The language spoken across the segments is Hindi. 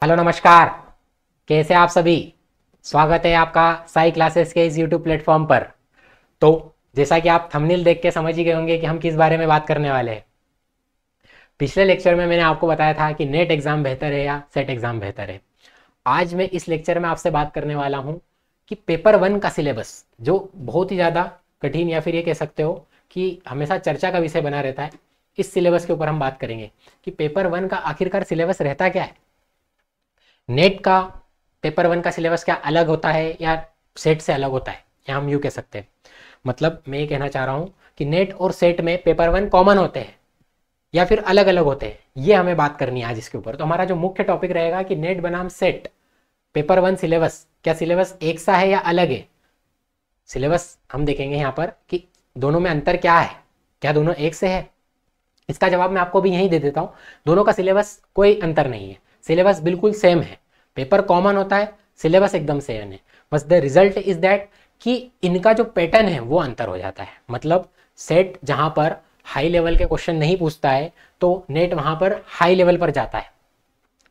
हेलो नमस्कार। कैसे आप सभी। स्वागत है आपका साई क्लासेस के इस यूट्यूब प्लेटफॉर्म पर। तो जैसा कि आप थंबनेल देख के समझ ही गए होंगे कि हम किस बारे में बात करने वाले हैं। पिछले लेक्चर में मैंने आपको बताया था कि नेट एग्ज़ाम बेहतर है या सेट एग्ज़ाम बेहतर है। आज मैं इस लेक्चर में आपसे बात करने वाला हूँ कि पेपर वन का सिलेबस जो बहुत ही ज़्यादा कठिन या फिर ये कह सकते हो कि हमेशा चर्चा का विषय बना रहता है, इस सिलेबस के ऊपर हम बात करेंगे कि पेपर वन का आखिरकार सिलेबस रहता क्या है। नेट का पेपर वन का सिलेबस क्या अलग होता है या सेट से अलग होता है, या हम यूँ कह सकते हैं। मतलब मैं ये कहना चाह रहा हूँ कि नेट और सेट में पेपर वन कॉमन होते हैं या फिर अलग अलग होते हैं, ये हमें बात करनी है आज इसके ऊपर। तो हमारा जो मुख्य टॉपिक रहेगा कि नेट बनाम सेट पेपर वन सिलेबस, क्या सिलेबस एक सा है या अलग है। सिलेबस हम देखेंगे यहाँ पर कि दोनों में अंतर क्या है, क्या दोनों एक से है। इसका जवाब मैं आपको भी यहीं दे देता हूँ, दोनों का सिलेबस कोई अंतर नहीं है, सिलेबस बिल्कुल सेम है। पेपर कॉमन होता है, सिलेबस एकदम सेम है। बस द रिजल्ट इज दैट कि इनका जो पैटर्न है वो अंतर हो जाता है। मतलब सेट जहाँ पर हाई लेवल के क्वेश्चन नहीं पूछता है तो नेट वहाँ पर हाई लेवल पर जाता है।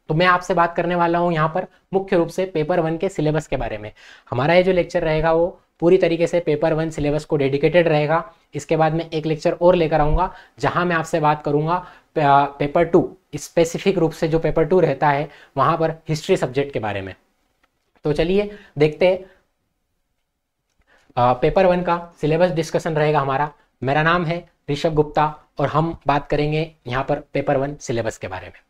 तो मैं आपसे बात करने वाला हूँ यहाँ पर मुख्य रूप से पेपर वन के सिलेबस के बारे में। हमारा ये जो लेक्चर रहेगा वो पूरी तरीके से पेपर वन सिलेबस को डेडिकेटेड रहेगा। इसके बाद मैं एक लेक्चर और लेकर आऊँगा जहाँ मैं आपसे बात करूँगा पेपर टू, स्पेसिफिक रूप से जो पेपर टू रहता है वहाँ पर हिस्ट्री सब्जेक्ट के बारे में। तो चलिए देखते हैं पेपर वन का सिलेबस डिस्कशन रहेगा हमारा। मेरा नाम है ऋषभ गुप्ता और हम बात करेंगे यहाँ पर पेपर वन सिलेबस के बारे में।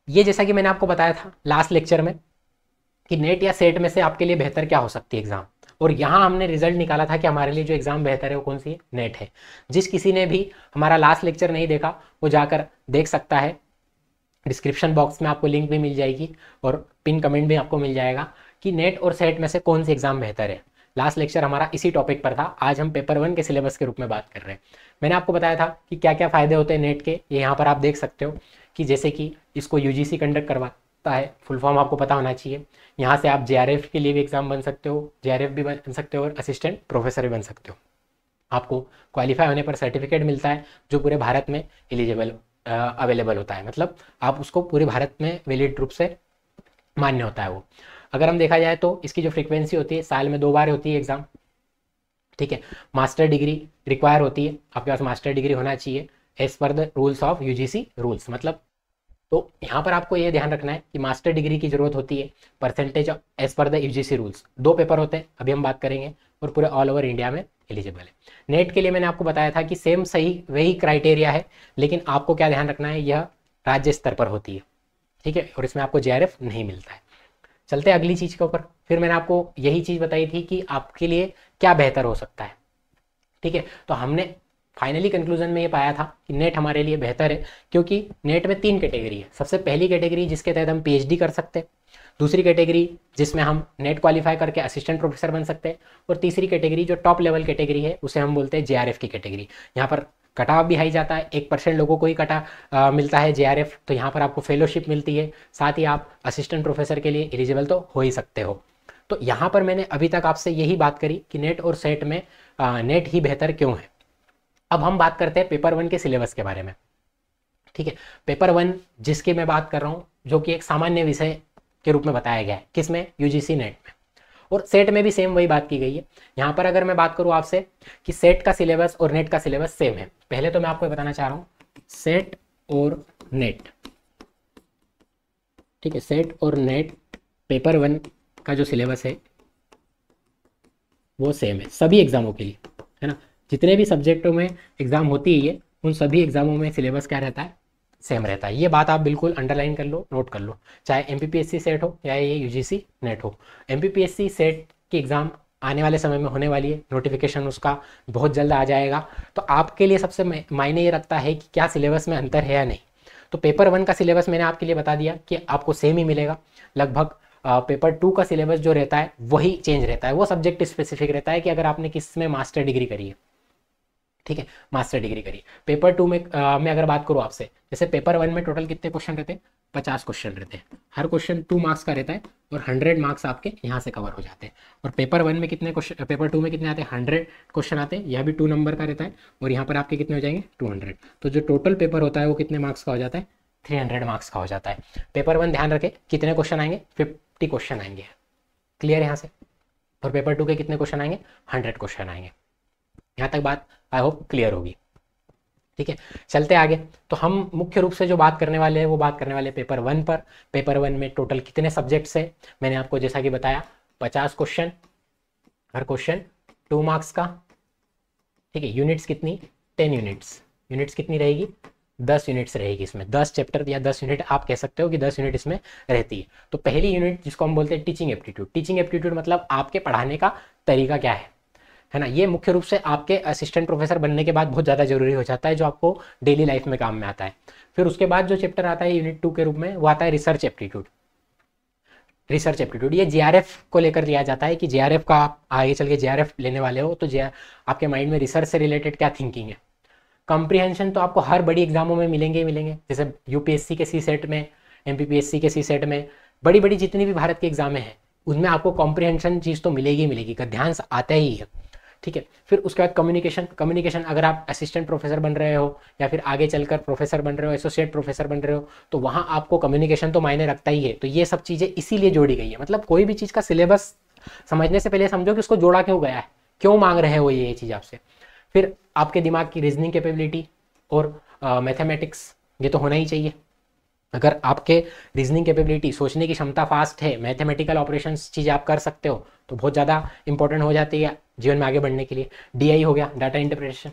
ये जैसा कि मैंने आपको बताया था लास्ट लेक्चर में कि नेट या सेट में से आपके लिए बेहतर क्या हो सकती है एग्जाम, और यहाँ हमने रिजल्ट निकाला था कि हमारे लिए जो एग्जाम बेहतर है वो कौन सी है, नेट है। जिस किसी ने भी हमारा लास्ट लेक्चर नहीं देखा वो जाकर देख सकता है, डिस्क्रिप्शन बॉक्स में आपको लिंक भी मिल जाएगी और पिन कमेंट भी आपको मिल जाएगा कि नेट और सेट में से कौन सी एग्जाम बेहतर है। लास्ट लेक्चर हमारा इसी टॉपिक पर था, आज हम पेपर वन के सिलेबस के रूप में बात कर रहे हैं। मैंने आपको बताया था कि क्या क्या फ़ायदे होते हैं नेट के, ये यहाँ पर आप देख सकते हो कि जैसे कि इसको यूजीसी कंडक्ट करवाता है, फुल फॉर्म आपको पता होना चाहिए। यहाँ से आप जेआरएफ के लिए भी एग्जाम बन सकते हो, जेआरएफ भी बन सकते हो और असिस्टेंट प्रोफेसर भी बन सकते हो। आपको क्वालिफाई होने पर सर्टिफिकेट मिलता है जो पूरे भारत में एलिजिबल अवेलेबल होता है। मतलब आप उसको पूरे भारत में वैलिड रूप से मान्य होता है वो। अगर हम देखा जाए तो इसकी जो फ्रीक्वेंसी होती है साल में 2 बार होती है एग्ज़ाम, ठीक है। मास्टर डिग्री रिक्वायर होती है, आपके पास मास्टर डिग्री होना चाहिए as per the rules of UGC rules. मतलब तो यहाँ पर आपको ये ध्यान रखना है कि मास्टर डिग्री की जरूरत होती है, percentage as per the UGC rules. 2 paper होते हैं, अभी हम बात करेंगे, और पूरे ऑल ओवर इंडिया में एलिजिबल है। नेट के लिए मैंने आपको बताया था कि सेम सही वही क्राइटेरिया है, लेकिन आपको क्या ध्यान रखना है, यह राज्य स्तर पर होती है, ठीक है, और इसमें आपको जेआरएफ नहीं मिलता है। चलते हैं अगली चीज़ के ऊपर। फिर मैंने आपको यही चीज़ बताई थी कि आपके लिए क्या बेहतर हो सकता है, ठीक है। तो हमने फाइनली कंक्लूजन में ये पाया था कि नेट हमारे लिए बेहतर है, क्योंकि नेट में 3 कैटेगरी है। सबसे पहली कैटेगरी जिसके तहत हम पीएचडी कर सकते हैं, दूसरी कैटेगरी जिसमें हम नेट क्वालिफाई करके असिस्टेंट प्रोफेसर बन सकते हैं, और तीसरी कैटेगरी जो टॉप लेवल कैटेगरी है उसे हम बोलते हैं जेआरएफ की कैटेगरी। यहाँ पर कट ऑफ भी हाई जाता है, 1% लोगों को ही मिलता है जेआरएफ, तो यहाँ पर आपको फेलोशिप मिलती है, साथ ही आप असिस्टेंट प्रोफेसर के लिए एलिजिबल तो हो ही सकते हो। तो यहाँ पर मैंने अभी तक आपसे यही बात करी कि नेट और सेट में नेट ही बेहतर क्यों है। अब हम बात करते हैं पेपर वन के सिलेबस के बारे में, ठीक है। पेपर वन जिसकी मैं बात कर रहा हूँ, जो कि एक सामान्य विषय के रूप में बताया गया है, किसमें, यूजीसी नेट में, और सेट में भी सेम वही बात की गई है। यहाँ पर अगर मैं बात करूँ आपसे कि सेट का सिलेबस और नेट का सिलेबस सेम है, पहले तो मैं आपको बताना चाह रहा हूँ सेट और नेट, ठीक है, सेट और नेट पेपर वन का जो सिलेबस है वो सेम है सभी एग्जामों के लिए, है ना। जितने भी सब्जेक्टों में एग्जाम होती है ये, उन सभी एग्जामों में सिलेबस क्या रहता है, सेम रहता है। ये बात आप बिल्कुल अंडरलाइन कर लो, नोट कर लो, चाहे एमपीपीएससी सेट हो या ये यूजीसी नेट हो। एमपीपीएससी सेट की एग्ज़ाम आने वाले समय में होने वाली है, नोटिफिकेशन उसका बहुत जल्द आ जाएगा। तो आपके लिए सबसे मायने ये रखता है कि क्या सिलेबस में अंतर है या नहीं। तो पेपर वन का सिलेबस मैंने आपके लिए बता दिया कि आपको सेम ही मिलेगा लगभग। पेपर टू का सिलेबस जो रहता है वही चेंज रहता है, वो सब्जेक्ट स्पेसिफिक रहता है कि अगर आपने किस में मास्टर डिग्री करी है, ठीक है, मास्टर डिग्री करी। पेपर टू में मैं अगर बात करूँ आपसे, जैसे पेपर वन में टोटल कितने क्वेश्चन रहते हैं, 50 क्वेश्चन रहते हैं, हर क्वेश्चन 2 मार्क्स का रहता है और 100 मार्क्स आपके यहाँ से कवर हो जाते हैं। और पेपर वन में कितने क्वेश्चन, पेपर टू में कितने आते हैं, 100 क्वेश्चन आते हैं, यह भी 2 नंबर का रहता है, और यहाँ पर आपके कितने हो जाएंगे, 200। तो जो टोटल पेपर होता है वो कितने मार्क्स का हो जाता है, 300 मार्क्स का हो जाता है। पेपर 1 ध्यान रखें कितने क्वेश्चन आएंगे, 50 क्वेश्चन आएंगे, क्लियर यहाँ से। और पेपर 2 के कितने क्वेश्चन आएंगे, 100 क्वेश्चन आएंगे। यहाँ तक बात आई होप क्लियर होगी, ठीक है। चलते आगे, तो हम मुख्य रूप से जो बात करने वाले हैं वो बात करने वाले पेपर 1 पर। पेपर 1 में टोटल कितने सब्जेक्ट्स है, मैंने आपको जैसा कि बताया 50 क्वेश्चन, हर क्वेश्चन 2 मार्क्स का, ठीक है। यूनिट्स कितनी, 10 यूनिट्स, यूनिट्स कितनी रहेगी, 10 यूनिट्स रहेगी इसमें, 10 चैप्टर या 10 यूनिट आप कह सकते हो कि 10 यूनिट इसमें रहती है। तो पहली यूनिट जिसको हम बोलते हैं टीचिंग एप्टीट्यूड, टीचिंग एप्टीट्यूड मतलब आपके पढ़ाने का तरीका क्या है ना। ये मुख्य रूप से आपके असिस्टेंट प्रोफेसर बनने के बाद बहुत ज़्यादा जरूरी हो जाता है, जो आपको डेली लाइफ में काम में आता है। फिर उसके बाद जो चैप्टर आता है यूनिट 2 के रूप में, वो आता है रिसर्च एप्टीट्यूड। रिसर्च एप्टीट्यूड ये जेआरएफ को लेकर लिया जाता है कि जेआरएफ का आप आगे चल के जेआरएफ लेने वाले हो, तो आपके माइंड में रिसर्च से रिलेटेड क्या थिंकिंग है। कॉम्प्रिहेंशन तो आपको हर बड़ी एग्जामों में मिलेंगे ही मिलेंगे, जैसे यूपीएससी के सी सेट में, एमपीपीएससी के सी सेट में, बड़ी बड़ी जितनी भी भारत की एग्जामें हैं उनमें आपको कॉम्प्रिहेंशन चीज़ तो मिलेगी ही मिलेगी, गद्यांश आता ही है, ठीक है। फिर उसके बाद कम्युनिकेशन, कम्युनिकेशन अगर आप असिस्टेंट प्रोफेसर बन रहे हो या फिर आगे चलकर प्रोफेसर बन रहे हो, एसोसिएट प्रोफेसर बन रहे हो, तो वहाँ आपको कम्युनिकेशन तो मायने रखता ही है। तो ये सब चीज़ें इसीलिए जोड़ी गई है, मतलब कोई भी चीज़ का सिलेबस समझने से पहले समझो कि उसको जोड़ा क्यों गया है, क्यों मांग रहे हैं वो ये चीज़ आपसे। फिर आपके दिमाग की रीजनिंग कैपेबिलिटी और मैथमेटिक्स, ये तो होना ही चाहिए। अगर आपके रीजनिंग कैपेबिलिटी, सोचने की क्षमता फास्ट है, मैथमेटिकल ऑपरेशंस चीज़ें आप कर सकते हो, तो बहुत ज़्यादा इंपॉर्टेंट हो जाती है जीवन में आगे बढ़ने के लिए। डीआई हो गया, डाटा इंटरप्रिटेशन,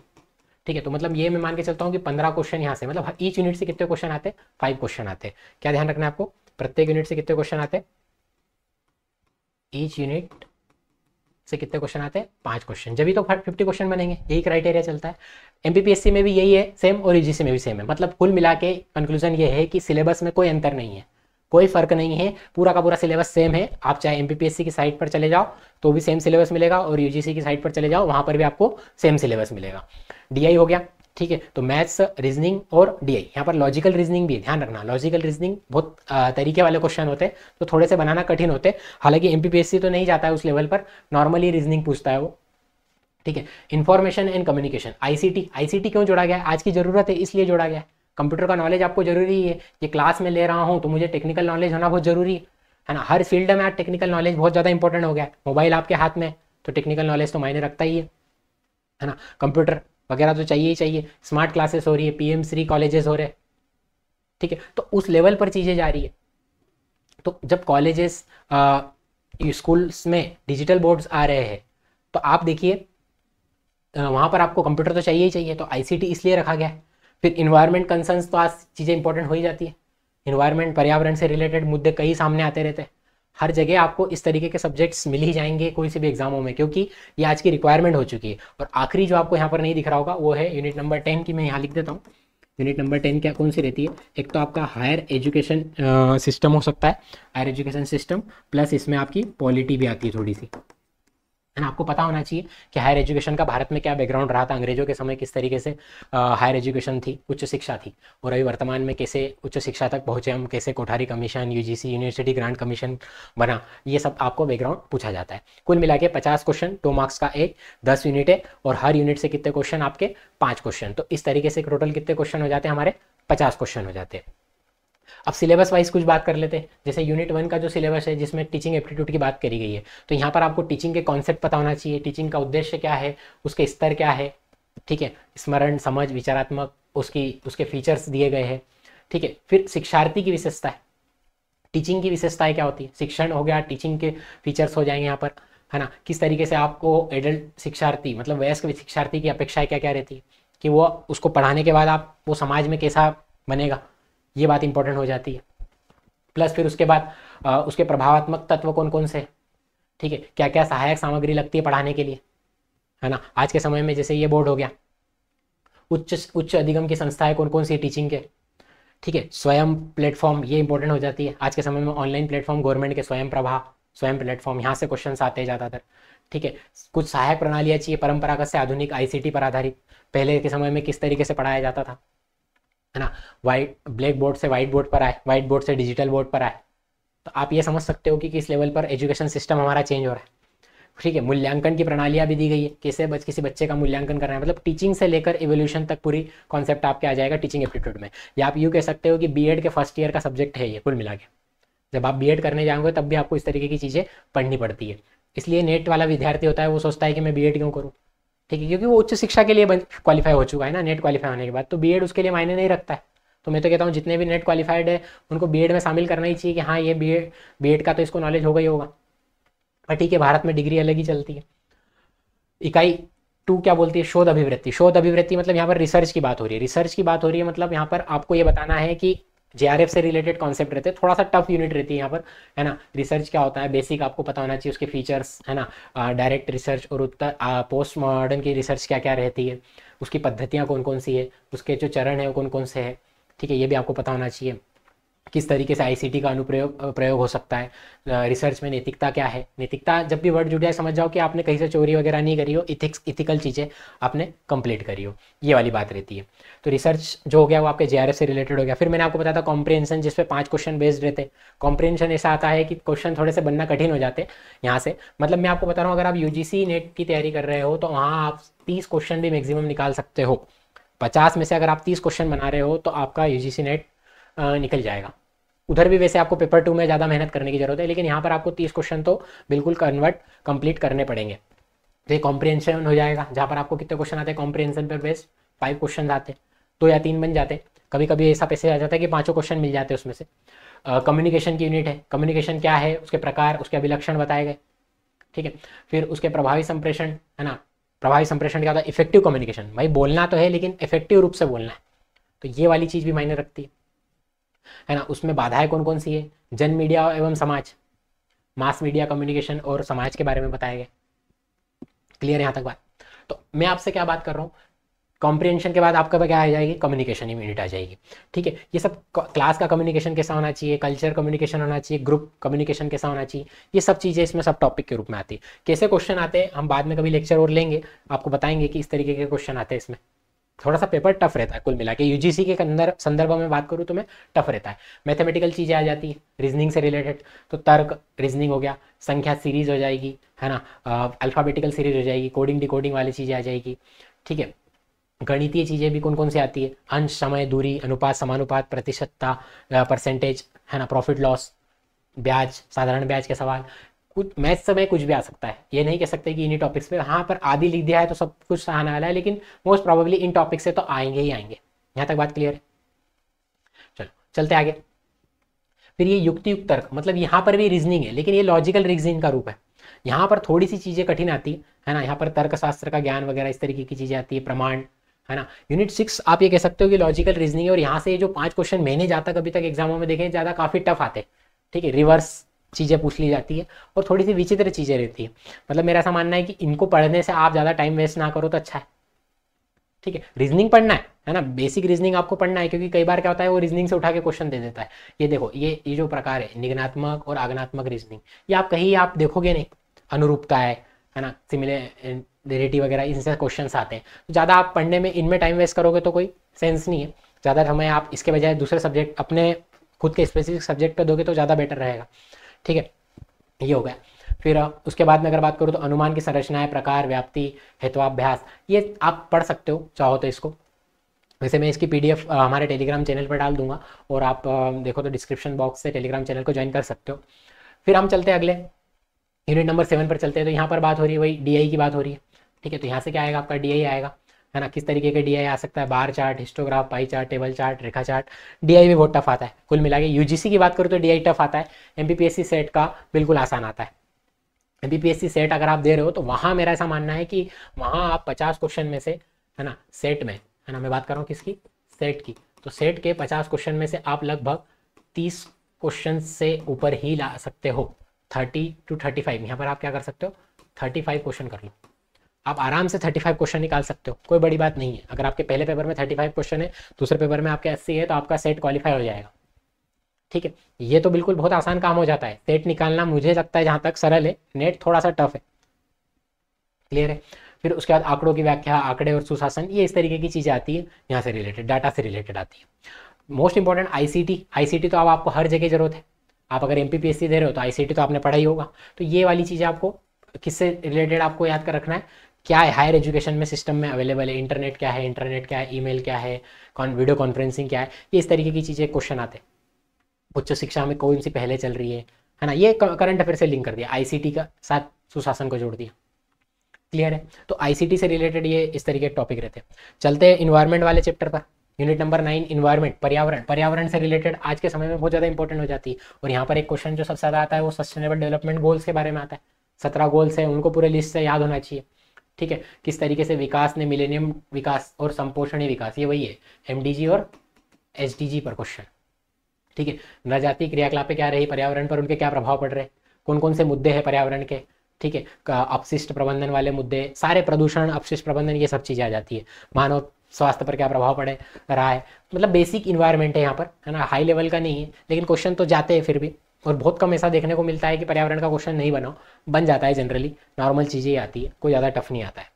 ठीक है। तो मतलब ये मैं मान के चलता हूँ कि 15 क्वेश्चन यहाँ से, मतलब ईच यूनिट से कितने क्वेश्चन आते हैं, 5 क्वेश्चन आते हैं। क्या ध्यान रखना है आपको, प्रत्येक यूनिट से कितने क्वेश्चन आते हैं, ईच यूनिट से कितने क्वेश्चन आते हैं, 5 क्वेश्चन, जब भी तो 50 क्वेश्चन बनेंगे, यही क्राइटेरिया चलता है। एमपीपीएससी में भी यही है सेम, और यूजीसी में भी सेम है। मतलब कुल मिला के कंक्लूजन ये है कि सिलेबस में कोई अंतर नहीं है, कोई फर्क नहीं है, पूरा का पूरा सिलेबस सेम है। आप चाहे एमपीपीएससी की साइट पर चले जाओ तो भी सेम सिलेबस मिलेगा, और यूजीसी की साइट पर चले जाओ वहाँ पर भी आपको सेम सिलेबस मिलेगा। डीआई हो गया, ठीक है। तो मैथ्स, रीजनिंग और डीआई, यहाँ पर लॉजिकल रीजनिंग भी है, ध्यान रखना। लॉजिकल रीजनिंग बहुत तरीके वाले क्वेश्चन होते हैं, तो थोड़े से बनाना कठिन होते हैं। हालांकि एमपीपीएससी तो नहीं जाता है उस लेवल पर, नॉर्मली रीजनिंग पूछता है वो, ठीक है। Information and communication, ICT, ICT क्यों जोड़ा गया है, आज की जरूरत है इसलिए जोड़ा गया है। कंप्यूटर का नॉलेज आपको जरूरी है, ये क्लास में ले रहा हूँ तो मुझे टेक्निकल नॉलेज होना बहुत जरूरी है ना। हर फील्ड में आज टेक्निकल नॉलेज बहुत ज़्यादा इंपॉर्टेंट हो गया है। मोबाइल आपके हाथ में, तो टेक्निकल नॉलेज तो मायने रखता ही है ना। कंप्यूटर वगैरह तो चाहिए ही चाहिए। स्मार्ट क्लासेस हो रही है, पीएम3 कॉलेजेस हो रहे हैं, ठीक है। तो उस लेवल पर चीज़ें जा रही है। तो जब कॉलेजेस स्कूल्स में डिजिटल बोर्ड्स आ रहे हैं, तो आप देखिए वहाँ पर आपको कंप्यूटर तो चाहिए ही चाहिए, तो आईसीटी इसलिए रखा गया है। फिर इन्वायरमेंट कंसर्न्स, तो आज चीज़ें इंपॉर्टेंट हो ही जाती है। इन्वायरमेंट, पर्यावरण से रिलेटेड मुद्दे कई सामने आते रहते हैं। हर जगह आपको इस तरीके के सब्जेक्ट्स मिल ही जाएंगे कोई से भी एग्जामों में, क्योंकि ये आज की रिक्वायरमेंट हो चुकी है। और आखिरी जो आपको यहाँ पर नहीं दिख रहा होगा वो है यूनिट नंबर 10 की, मैं यहाँ लिख देता हूँ। यूनिट नंबर 10 क्या कौन सी रहती है, एक तो आपका हायर एजुकेशन सिस्टम हो सकता है, हायर एजुकेशन सिस्टम, प्लस इसमें आपकी पॉलिटी भी आती है थोड़ी सी, है ना। आपको पता होना चाहिए कि हायर एजुकेशन का भारत में क्या बैकग्राउंड रहा था, अंग्रेजों के समय किस तरीके से हायर एजुकेशन थी, उच्च शिक्षा थी, और अभी वर्तमान में कैसे उच्च शिक्षा तक पहुंचे हम, कैसे Kothari commission, UGC university grant commission बना, ये सब आपको बैकग्राउंड पूछा जाता है। कुल मिला के 50 क्वेश्चन, 2 मार्क्स का एक, 10 यूनिट है, और हर यूनिट से कितने क्वेश्चन आपके, 5 क्वेश्चन। तो इस तरीके से टोटल कितने क्वेश्चन हो जाते हैं हमारे, 50 क्वेश्चन हो जाते हैं। अब सिलेबस वाइज कुछ बात कर लेते हैं। जैसे यूनिट 1 का जो सिलेबस है जिसमें टीचिंग एप्टीट्यूड की बात करी गई है, तो यहाँ पर आपको टीचिंग के कॉन्सेप्ट पता होना चाहिए, टीचिंग का उद्देश्य क्या है, उसके स्तर क्या है, ठीक है। स्मरण, समझ, विचारात्मक, उसके फीचर्स दिए गए हैं, ठीक है। फिर शिक्षार्थी की विशेषता है, टीचिंग की विशेषताएं क्या होती है, शिक्षण हो गया, टीचिंग के फीचर्स हो जाएंगे यहाँ पर, है ना। किस तरीके से आपको एडल्ट शिक्षार्थी मतलब वयस्क शिक्षार्थी की अपेक्षाएं क्या क्या रहती है, कि वो उसको पढ़ाने के बाद आप वो समाज में कैसा बनेगा, ये बात इंपॉर्टेंट हो जाती है। प्लस फिर उसके बाद उसके प्रभावात्मक तत्व कौन कौन से, ठीक है, क्या क्या सहायक सामग्री लगती है पढ़ाने के लिए, है ना। आज के समय में जैसे ये बोर्ड हो गया, उच्च अधिगम की संस्थाएं कौन कौन सी टीचिंग के, ठीक है। स्वयं प्लेटफॉर्म, ये इंपॉर्टेंट हो जाती है आज के समय में। ऑनलाइन प्लेटफॉर्म गवर्नमेंट के, स्वयं प्रभा, स्वयं प्लेटफॉर्म, यहाँ से क्वेश्चन आते हैं ज़्यादातर, ठीक है। कुछ सहायक प्रणालियाँ चाहिए, परंपरागत से आधुनिक, आईसीटी पर आधारित। पहले के समय में किस तरीके से पढ़ाया जाता था, है ना, ब्लैक बोर्ड से वाइट बोर्ड पर आए, वाइट बोर्ड से डिजिटल बोर्ड पर आए। तो आप ये समझ सकते हो कि किस लेवल पर एजुकेशन सिस्टम हमारा चेंज हो रहा है। ठीक है, मूल्यांकन की प्रणालियाँ भी दी गई है, कैसे किसी बच्चे का मूल्यांकन करना है, मतलब टीचिंग से लेकर एवोल्यूशन तक पूरी कॉन्सेप्ट आपके आ जाएगा टीचिंग एप्टीट्यूड में। या आप यूँ कह सकते हो कि बीएड के फर्स्ट ईयर का सब्जेक्ट है ये कुल मिला के। जब आप बीएड करने जाओगे तब भी आपको इस तरीके की चीज़ें पढ़नी पड़ती है। इसलिए नेट वाला विद्यार्थी होता है वो सोचता है कि मैं बीएड क्यों करूँ, ठीक है, क्योंकि वो उच्च शिक्षा के लिए क्वालिफाई हो चुका है ना नेट क्वालिफाई होने के बाद, तो बीएड उसके लिए मायने नहीं रखता है। तो मैं तो कहता हूँ जितने भी नेट क्वालिफाइड है उनको बीएड में शामिल करना ही चाहिए कि हाँ ये बीएड का तो इसको नॉलेज होगा ही होगा। पर ठीक है, भारत में डिग्री अलग ही चलती है। इकाई 2 क्या बोलती है, शोध अभिवृत्ति। शोध अभिवृत्ति मतलब यहाँ पर रिसर्च की बात हो रही है। रिसर्च की बात हो रही है मतलब यहाँ पर आपको ये बताना है कि जेआरएफ से रिलेटेड कॉन्सेप्ट रहते हैं, थोड़ा सा टफ यूनिट रहती है यहाँ पर, है ना। रिसर्च क्या होता है बेसिक आपको पता होना चाहिए, उसके फीचर्स, है ना। डायरेक्ट रिसर्च और उत्तर पोस्ट मॉडर्न की रिसर्च क्या क्या रहती है, उसकी पद्धतियाँ कौन कौन सी है, उसके जो चरण है वो कौन कौन से है, ठीक है, ये भी आपको पता होना चाहिए। किस तरीके से आईसीटी का प्रयोग हो सकता है, रिसर्च में नैतिकता क्या है। नैतिकता जब भी वर्ड जुड़ जाए समझ जाओ कि आपने कहीं से चोरी वगैरह नहीं करी हो, इथिकल चीज़ें आपने कंप्लीट करी हो, ये वाली बात रहती है। तो रिसर्च जो हो गया वो आपके जेआरएफ से रिलेटेड हो गया। फिर मैंने आपको बताया था कॉम्प्रिहेंशन, जिसपे 5 क्वेश्चन बेस्ड रहते। कॉम्प्रिहेंशन ऐसा आता है कि क्वेश्चन थोड़े से बनना कठिन हो जाते यहाँ से, मतलब मैं आपको बता रहा हूँ अगर आप यूजीसी नेट की तैयारी कर रहे हो तो वहाँ आप 30 क्वेश्चन भी मैक्सिमम निकाल सकते हो। 50 में से अगर आप 30 क्वेश्चन बना रहे हो तो आपका यूजीसी नेट निकल जाएगा। उधर भी वैसे आपको पेपर 2 में ज़्यादा मेहनत करने की जरूरत है, लेकिन यहाँ पर आपको 30 क्वेश्चन तो बिल्कुल कंप्लीट करने पड़ेंगे। तो ये कॉम्प्रिहेंशन हो जाएगा, जहाँ पर आपको कितने क्वेश्चन आते हैं कॉम्प्रिहेंशन पर बेस्ड, 5 क्वेश्चन आते हैं, 2 या 3 बन जाते। कभी कभी ऐसा पैसे आ जाता है कि 5 क्वेश्चन मिल जाते हैं उसमें से। कम्युनिकेशन की यूनिट है, कम्युनिकेशन क्या है, उसके प्रकार, उसके अभिलक्षण बताए गए, ठीक है। फिर उसके प्रभावी संप्रेषण, है ना। प्रभावी संप्रेषण क्या होता है, इफेक्टिव कम्युनिकेशन, भाई बोलना तो है लेकिन इफेक्टिव रूप से बोलना है, तो ये वाली चीज़ भी मायने रखती है ना। उसमें बाधाएं कौन कौन सी है, जन मीडिया एवं समाज, मास मीडिया, कम्युनिकेशन और समाज के बारे में बताया गया। क्लियर है यहाँ तक बात। तो मैं आपसे क्या बात कर रहा हूँ, कॉम्प्रिहेंशन के बाद आपका क्या आ जाएगी, कम्युनिकेशन यूनिट आ जाएगी, ठीक है। ये सब क्लास का कम्युनिकेशन कैसा होना चाहिए, कल्चर कम्युनिकेशन होना चाहिए, ग्रुप कम्युनिकेशन कैसा होना चाहिए, ये सब चीज़ें इसमें सब टॉपिक के रूप में आती है। कैसे क्वेश्चन आते हैं हम बाद में कभी लेक्चर और लेंगे, आपको बताएंगे कि इस तरीके के क्वेश्चन आते हैं। इसमें थोड़ा सा पेपर टफ रहता है कुल मिला के, यूजीसी के अंदर संदर्भ में बात करूँ तो मैं टफ रहता है। मैथमेटिकल चीज़ें आ जाती है रीजनिंग से रिलेटेड, तो तर्क रीजनिंग हो गया, संख्या सीरीज हो जाएगी, है ना, अल्फ़ाबेटिकल सीरीज हो जाएगी, कोडिंग डिकोडिंग वाली चीज़ें आ जाएगी, ठीक है। गणितीय चीज़ें भी कौन कौन सी आती है, अंश, समय, दूरी, अनुपात, समानुपात, प्रतिशतता, परसेंटेज, है ना, प्रॉफिट लॉस, ब्याज, साधारण ब्याज के सवाल, कुछ मैथ्स में कुछ भी आ सकता है। ये नहीं कह सकते कि इन्हीं टॉपिक्स पे, हाँ पर आदि लिख दिया है तो सब कुछ आने वाला है, लेकिन मोस्ट प्रोबेबली इन टॉपिक से तो आएंगे ही आएंगे। यहाँ तक बात क्लियर है। चलो चलते आगे। फिर ये युक्ति युक्त तर्क, मतलब यहाँ पर भी रीजनिंग है लेकिन ये लॉजिकल रीजनिंग का रूप है। यहाँ पर थोड़ी सी चीज़ें कठिन आती है ना, यहाँ पर तर्कशास्त्र का ज्ञान वगैरह इस तरीके की चीज़ें आती है, प्रमाण, है ना। यूनिट 6 आप ये कह सकते हो कि लॉजिकल रीजनिंग है, और यहाँ से जो 5 क्वेश्चन मैंने जहाँ तक अभी तक एग्जामों में देखे ज़्यादा काफ़ी टफ आते हैं, ठीक है। रिवर्स चीज़ें पूछ ली जाती है और थोड़ी सी विचित्र चीज़ें रहती है। मतलब मेरा ऐसा मानना है कि इनको पढ़ने से आप ज़्यादा टाइम वेस्ट ना करो तो अच्छा है, ठीक है। रीजनिंग पढ़ना है ना, बेसिक रीजनिंग आपको पढ़ना है, क्योंकि कई बार क्या होता है वो रीजनिंग से उठा के क्वेश्चन दे देता है। ये देखो ये जो प्रकार है निगनात्मक और आगनात्मक रीजनिंग, ये आप कहीं आप देखोगे नहीं, अनुरूपता है ना, सिमिलरिटी वगैरह, इनसे क्वेश्चन आते हैं। तो ज़्यादा आप पढ़ने में इनमें टाइम वेस्ट करोगे तो कोई सेंस नहीं है। ज़्यादा समय आप इसके बजाय दूसरे सब्जेक्ट, अपने खुद के स्पेसिफिक सब्जेक्ट पर दोगे तो ज़्यादा बेटर रहेगा, ठीक है। ये हो गया। फिर उसके बाद में अगर बात करूँ तो अनुमान की संरचनाएं, प्रकार, व्याप्ति, हेत्वाभ्यास, ये आप पढ़ सकते हो चाहो तो इसको। वैसे मैं इसकी पीडीएफ हमारे टेलीग्राम चैनल पर डाल दूंगा, और आप देखो तो डिस्क्रिप्शन बॉक्स से टेलीग्राम चैनल को ज्वाइन कर सकते हो। फिर हम चलते हैं अगले यूनिट नंबर 7 पर चलते हैं। तो यहाँ पर बात हो रही है वही डीआई की बात हो रही है, ठीक है। तो यहाँ से क्या आएगा, आपका डीआई आएगा, है ना। किस तरीके के डीआई आ सकता है, bar chart, histograph, pie chart, table chart, रेखा चार्ट। डीआई भी बहुत टफ आता है कुल मिला के। यूजीसी की बात करूँ तो डीआई टफ आता है, एमपीपीएससी सेट का बिल्कुल आसान आता है। एमपीपीएससी सेट अगर आप दे रहे हो तो वहाँ मेरा ऐसा मानना है कि वहाँ आप 50 क्वेश्चन में से, है ना, सेट में, है ना, मैं बात कर रहा हूँ किसकी, सेट की, तो सेट के 50 क्वेश्चन में से आप लगभग 30 क्वेश्चन से ऊपर ही ला सकते हो। 30 to 35, यहाँ पर आप क्या कर सकते हो, 35 क्वेश्चन कर लो, आप आराम से 35 क्वेश्चन निकाल सकते हो, कोई बड़ी बात नहीं है। अगर आपके पहले पेपर में 35 क्वेश्चन है, दूसरे पेपर में आपके 80 है, तो आपका सेट क्वालिफाई हो जाएगा, ठीक है। ये तो बिल्कुल बहुत आसान काम हो जाता है। सेट निकालना मुझे लगता है जहाँ तक सरल है, नेट थोड़ा सा टफ है, क्लियर है। फिर उसके बाद आंकड़ों की व्याख्या, आंकड़े और सुशासन, ये इस तरीके की चीज़ें आती है, यहाँ से रिलेटेड, डाटा से रिलेटेड आती है। मोस्ट इंपॉर्टेंट आईसीटी, आईसीटी तो अब आपको हर जगह जरूरत है। आप अगर एमपीपीएससी दे रहे हो तो आईसीटी तो आपने पढ़ा ही होगा, तो ये वाली चीज़ें आपको किससे रिलेटेड आपको याद कर रखना है, क्या है हायर एजुकेशन में सिस्टम में अवेलेबल है, इंटरनेट क्या है, ईमेल क्या है, वीडियो कॉन्फ्रेंसिंग क्या है, ये इस तरीके की चीज़ें क्वेश्चन आते हैं। उच्च शिक्षा में कौन सी पहले चल रही है ना, ये करंट अफेयर से लिंक कर दिया, आईसीटी का साथ सुशासन को जोड़ दिया। क्लियर है। तो आईसीटी से रिलेटेड ये इस तरीके के टॉपिक रहते हैं। चलते हैं इन्वायरमेंट वाले चैप्टर पर, यूनिट नंबर 9 इन्वायरमेंट, पर्यावरण से रिलेटेड आज के समय में बहुत ज़्यादा इंपॉर्टेंट हो जाती है। और यहाँ पर एक क्वेश्चन जो सबसे ज़्यादा आता है वो सस्टेनेबल डेवलपमेंट गोल्स के बारे में आता है। 17 गोल्स है, उनको पूरे लिस्ट से याद होना चाहिए। ठीक है, किस तरीके से विकास ने मिलेनियम विकास और संपोषणीय विकास, ये वही है एमडीजी और एसडीजी पर क्वेश्चन। ठीक है, नजातीय क्रियाकलापें क्या रही पर्यावरण पर, उनके क्या प्रभाव पड़ रहे, कौन कौन से मुद्दे हैं पर्यावरण के। ठीक है, अपशिष्ट प्रबंधन वाले मुद्दे सारे, प्रदूषण, अपशिष्ट प्रबंधन, ये सब चीज़ें आ जाती है। मानव स्वास्थ्य पर क्या प्रभाव पड़े रहा है, मतलब बेसिक इन्वायरमेंट है यहाँ पर, है ना, हाई लेवल का नहीं है, लेकिन क्वेश्चन तो जाते हैं फिर भी। और बहुत कम ऐसा देखने को मिलता है कि पर्यावरण का क्वेश्चन नहीं बन जाता है। जनरली नॉर्मल चीज़ें ही आती है, कोई ज़्यादा टफ नहीं आता है।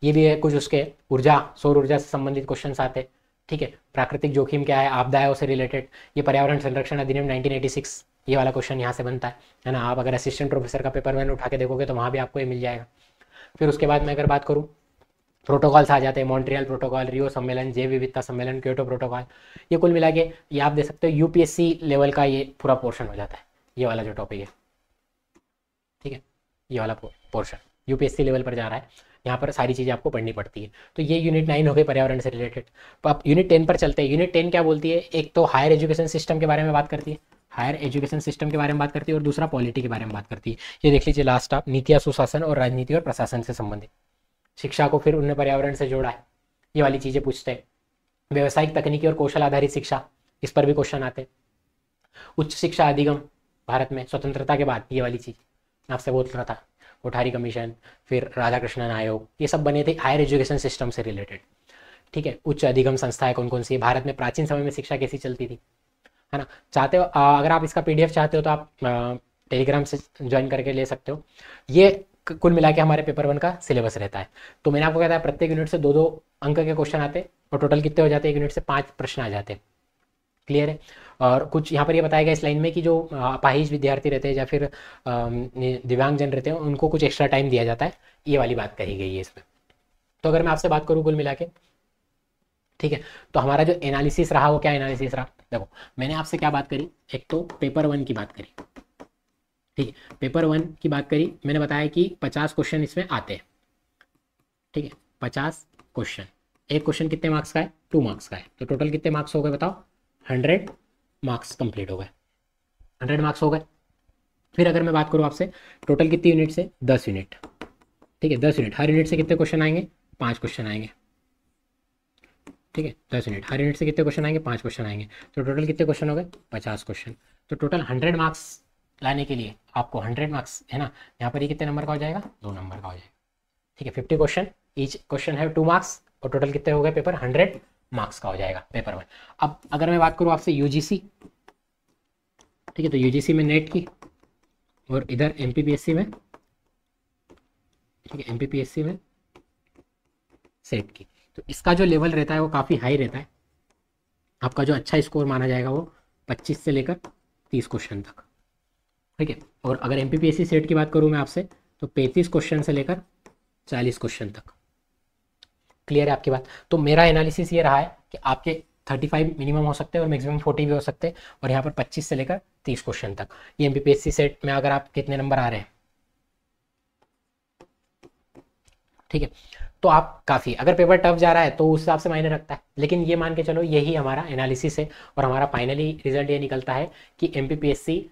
ये भी है कुछ उसके ऊर्जा, सौर ऊर्जा से संबंधित क्वेश्चन आते हैं। ठीक है, प्राकृतिक जोखिम क्या है, आपदाओं से रिलेटेड, ये पर्यावरण संरक्षण अधिनियम 1986, ये वाला क्वेश्चन यहाँ से बनता है ना। आप अगर असिस्टेंट प्रोफेसर का पेपर मैंने उठा के देखोगे तो वहाँ भी आपको ये मिल जाएगा। फिर उसके बाद मैं अगर बात करूँ, प्रोटोकॉल्स आ जाते हैं, मॉन्ट्रियल प्रोटोकॉल, रियो सम्मेलन, जैव विविधता सम्मेलन, क्योटो प्रोटोकॉल, ये कुल मिला के ये आप दे सकते हो यूपीएससी लेवल का ये पूरा पोर्शन हो जाता है, ये वाला जो टॉपिक है। ठीक है, ये वाला पोर्शन यूपीएससी लेवल पर जा रहा है, यहाँ पर सारी चीज़ें आपको पढ़नी पड़ती है। तो ये यूनिट 9 हो गई पर्यावरण से रिलेटेड। तो आप यूनिट 10 पर चलते हैं। यूनिट 10 क्या बोलती है, एक तो हायर एजुकेशन सिस्टम के बारे में बात करती है, हायर एजुकेशन सिस्टम के बारे में बात करती है, और दूसरा पॉलिटी के बारे में बात करती है। ये देख लीजिए लास्ट आप, नीतियाँ, सुशासन और राजनीति और प्रशासन से संबंधित। शिक्षा को फिर उन्होंने पर्यावरण से जोड़ा है, ये वाली चीज़ें पूछते हैं। व्यावसायिक, तकनीकी और कौशल आधारित शिक्षा, इस पर भी क्वेश्चन आते हैं। उच्च शिक्षा अधिगम भारत में स्वतंत्रता के बाद, ये वाली चीज़ आपसे बोल रहा था, कोठारी कमीशन, फिर राधाकृष्णन आयोग, ये सब बने थे हायर एजुकेशन सिस्टम से रिलेटेड। ठीक है, उच्च अधिगम संस्थाएं कौन कौन सी है, भारत में प्राचीन समय में शिक्षा कैसी चलती थी, है ना। चाहते हो अगर आप इसका पीडीएफ चाहते हो तो आप टेलीग्राम से ज्वाइन करके ले सकते हो। ये कुल मिला के हमारे पेपर 1 का सिलेबस रहता है। तो मैंने आपको कहता है प्रत्येक यूनिट से 2-2 अंक के क्वेश्चन आते और टोटल कितने हो जाते हैं, एक यूनिट से 5 प्रश्न आ जाते हैं। क्लियर है। और कुछ यहाँ पर ये बताया गया इस लाइन में कि जो अपाहिज विद्यार्थी रहते हैं या फिर दिव्यांगजन रहते हैं उनको कुछ एक्स्ट्रा टाइम दिया जाता है, ये वाली बात कही गई है इसमें। तो अगर मैं आपसे बात करूँ कुल मिला के, ठीक है, तो हमारा जो एनालिसिस रहा वो क्या एनालिसिस रहा, देखो मैंने आपसे क्या बात करी, एक तो पेपर 1 की बात करी। ठीक है, पेपर 1 की बात करी, मैंने बताया कि 50 क्वेश्चन इसमें आते हैं। ठीक है, 50 क्वेश्चन, एक क्वेश्चन कितने मार्क्स का है, 2 मार्क्स का है, तो टोटल कितने मार्क्स हो गए बताओ, 100 मार्क्स कंप्लीट हो गए, 100 मार्क्स हो गए। फिर अगर मैं बात करूँ आपसे टोटल कितनी यूनिट से, 10 यूनिट। ठीक है, 10 यूनिट, हर यूनिट से कितने क्वेश्चन आएंगे, 5 क्वेश्चन आएंगे। ठीक है, 10 यूनिट, हर यूनिट से कितने क्वेश्चन आएंगे, 5 क्वेश्चन आएंगे, तो टोटल कितने क्वेश्चन हो गए, 50 क्वेश्चन। तो टोटल 100 मार्क्स लाने के लिए आपको 100 मार्क्स है ना, यहाँ पर ये कितने नंबर का हो जाएगा, 2 नंबर का हो जाएगा। ठीक है, 50 क्वेश्चन, ईच क्वेश्चन है 2 मार्क्स, और टोटल कितने हो गए पेपर 100 मार्क्स का हो जाएगा पेपर 1। अब अगर मैं बात करूँ आपसे यूजीसी, ठीक है, तो यूजीसी में नेट की और इधर एमपीपीएससी में, ठीक है, एमपीपीएससी में सेट की, तो इसका जो लेवल रहता है वो काफ़ी हाई रहता है। आपका जो अच्छा स्कोर माना जाएगा वो 25 से लेकर 30 क्वेश्चन तक। ठीक है, और अगर एमपीपीएससी सेट की बात करूँ मैं आपसे तो 35 क्वेश्चन से लेकर 40 क्वेश्चन तक। क्लियर है आपकी बात। तो मेरा एनालिसिस ये रहा है कि आपके 35 मिनिमम हो सकते हैं और मैक्सिमम 40 भी हो सकते हैं, और यहाँ पर 25 से लेकर 30 क्वेश्चन तक। ये एमपीपीएससी सेट में अगर आप कितने नंबर आ रहे हैं, ठीक है, तो आप काफ़ी, अगर पेपर टफ जा रहा है तो उस हिसाब से मायने रखता है, लेकिन ये मान के चलो यही हमारा एनालिसिस है, और हमारा फाइनली रिजल्ट ये निकलता है कि एमपीपीएससी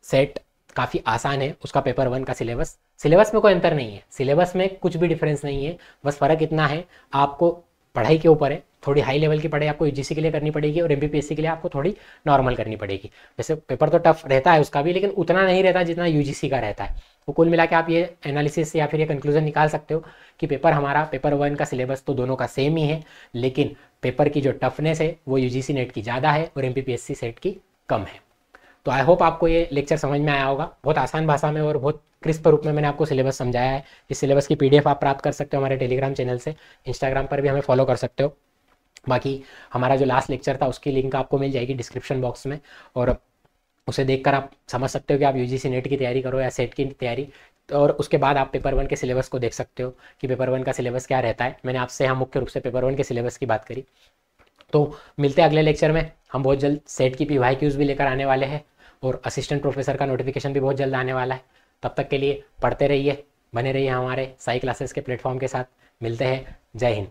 सेट काफ़ी आसान है। उसका पेपर 1 का सिलेबस में कोई अंतर नहीं है, सिलेबस में कुछ भी डिफरेंस नहीं है, बस फ़र्क इतना है आपको पढ़ाई के ऊपर है, थोड़ी हाई लेवल की पढ़ाई आपको यूजीसी के लिए करनी पड़ेगी और एमपीपीएससी के लिए आपको थोड़ी नॉर्मल करनी पड़ेगी। वैसे पेपर तो टफ रहता है उसका भी, लेकिन उतना नहीं रहता जितना यूजीसी का रहता है। तो कुल मिला के आप ये एनालिसिस या फिर ये कंक्लूजन निकाल सकते हो कि पेपर 1 का सिलेबस तो दोनों का सेम ही है, लेकिन पेपर की जो टफनेस है वो यूजीसी नेट की ज़्यादा है और एमपीपीएससी सेट की कम है। तो आई होप आपको ये लेक्चर समझ में आया होगा। बहुत आसान भाषा में और बहुत क्रिस्प रूप में मैंने आपको सिलेबस समझाया है। इस सिलेबस की पीडीएफ आप प्राप्त कर सकते हो हमारे टेलीग्राम चैनल से, इंस्टाग्राम पर भी हमें फॉलो कर सकते हो। बाकी हमारा जो लास्ट लेक्चर था उसकी लिंक आपको मिल जाएगी डिस्क्रिप्शन बॉक्स में, और उसे देखकर आप समझ सकते हो कि आप यूजीसी नेट की तैयारी करो या सेट की तैयारी और उसके बाद आप पेपर 1 के सिलेबस को देख सकते हो कि पेपर 1 का सिलेबस क्या रहता है। मैंने आपसे यहाँ मुख्य रूप से पेपर 1 के सिलेबस की बात करी। तो मिलते हैं अगले लेक्चर में। हम बहुत जल्द सेट की PYQs भी लेकर आने वाले हैं और असिस्टेंट प्रोफेसर का नोटिफिकेशन भी बहुत जल्द आने वाला है। तब तक के लिए पढ़ते रहिए, बने रहिए हमारे साई क्लासेस के प्लेटफॉर्म के साथ। मिलते हैं। जय हिंद।